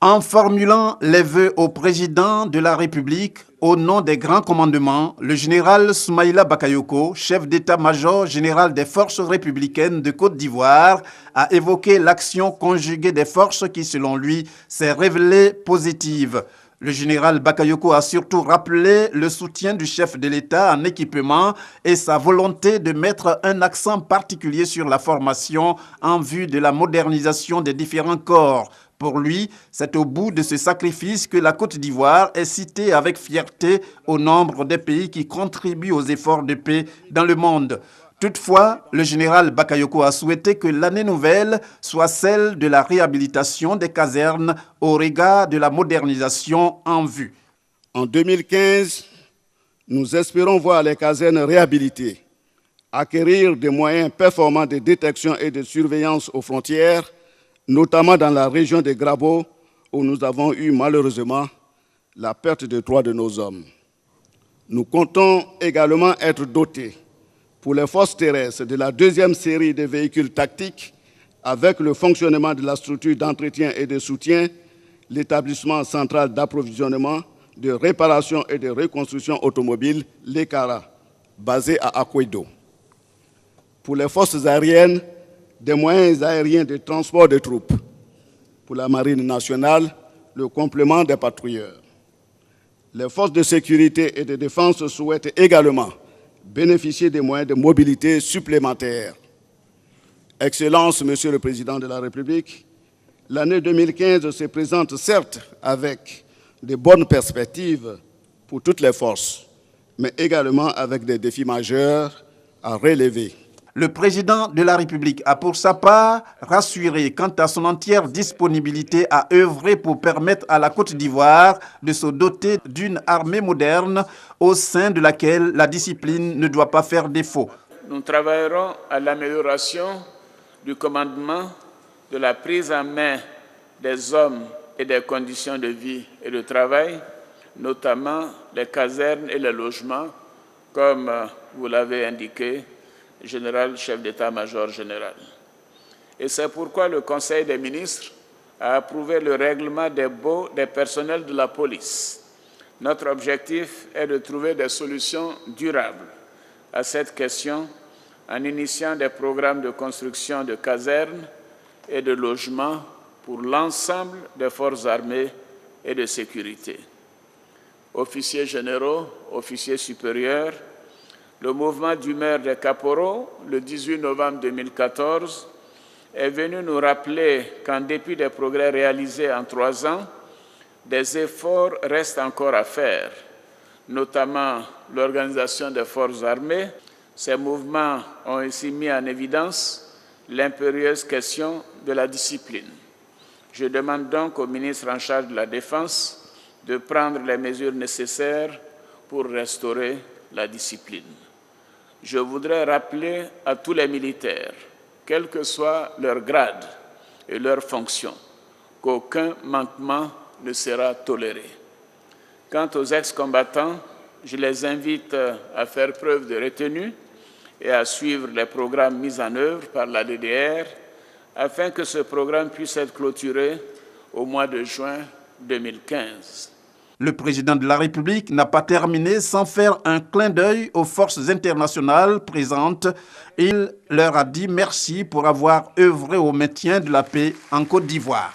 En formulant les vœux au président de la République, au nom des grands commandements, le général Soumaïla Bakayoko, chef d'état-major général des forces républicaines de Côte d'Ivoire, a évoqué l'action conjuguée des forces qui, selon lui, s'est révélée positive. Le général Bakayoko a surtout rappelé le soutien du chef de l'État en équipement et sa volonté de mettre un accent particulier sur la formation en vue de la modernisation des différents corps. Pour lui, c'est au bout de ce sacrifice que la Côte d'Ivoire est citée avec fierté au nombre des pays qui contribuent aux efforts de paix dans le monde. Toutefois, le général Bakayoko a souhaité que l'année nouvelle soit celle de la réhabilitation des casernes au regard de la modernisation en vue. En 2015, nous espérons voir les casernes réhabilitées, acquérir des moyens performants de détection et de surveillance aux frontières, notamment dans la région des Grabo, où nous avons eu malheureusement la perte de 3 de nos hommes. Nous comptons également être dotés pour les forces terrestres de la deuxième série de véhicules tactiques avec le fonctionnement de la structure d'entretien et de soutien, l'établissement central d'approvisionnement, de réparation et de reconstruction automobile, l'ECARA, basé à Akouedo. Pour les forces aériennes, des moyens aériens de transport de troupes. Pour la Marine nationale, le complément des patrouilleurs. Les forces de sécurité et de défense souhaitent également bénéficier des moyens de mobilité supplémentaires. Excellences, Monsieur le Président de la République, l'année 2015 se présente certes avec de bonnes perspectives pour toutes les forces, mais également avec des défis majeurs à relever. Le président de la République a pour sa part rassuré quant à son entière disponibilité à œuvrer pour permettre à la Côte d'Ivoire de se doter d'une armée moderne au sein de laquelle la discipline ne doit pas faire défaut. Nous travaillerons à l'amélioration du commandement, de la prise en main des hommes et des conditions de vie et de travail, notamment les casernes et les logements, comme vous l'avez indiqué, général, chef d'état-major général. Et c'est pourquoi le Conseil des ministres a approuvé le règlement des baux des personnels de la police. Notre objectif est de trouver des solutions durables à cette question en initiant des programmes de construction de casernes et de logements pour l'ensemble des forces armées et de sécurité. Officiers généraux, officiers supérieurs, le mouvement d'humeur des caporaux, le 18 novembre 2014, est venu nous rappeler qu'en dépit des progrès réalisés en 3 ans, des efforts restent encore à faire, notamment l'organisation des forces armées. Ces mouvements ont aussi mis en évidence l'impérieuse question de la discipline. Je demande donc au ministre en charge de la Défense de prendre les mesures nécessaires pour restaurer la discipline. Je voudrais rappeler à tous les militaires, quel que soit leur grade et leur fonction, qu'aucun manquement ne sera toléré. Quant aux ex-combattants, je les invite à faire preuve de retenue et à suivre les programmes mis en œuvre par la DDR afin que ce programme puisse être clôturé au mois de juin 2015. Le président de la République n'a pas terminé sans faire un clin d'œil aux forces internationales présentes. Il leur a dit merci pour avoir œuvré au maintien de la paix en Côte d'Ivoire.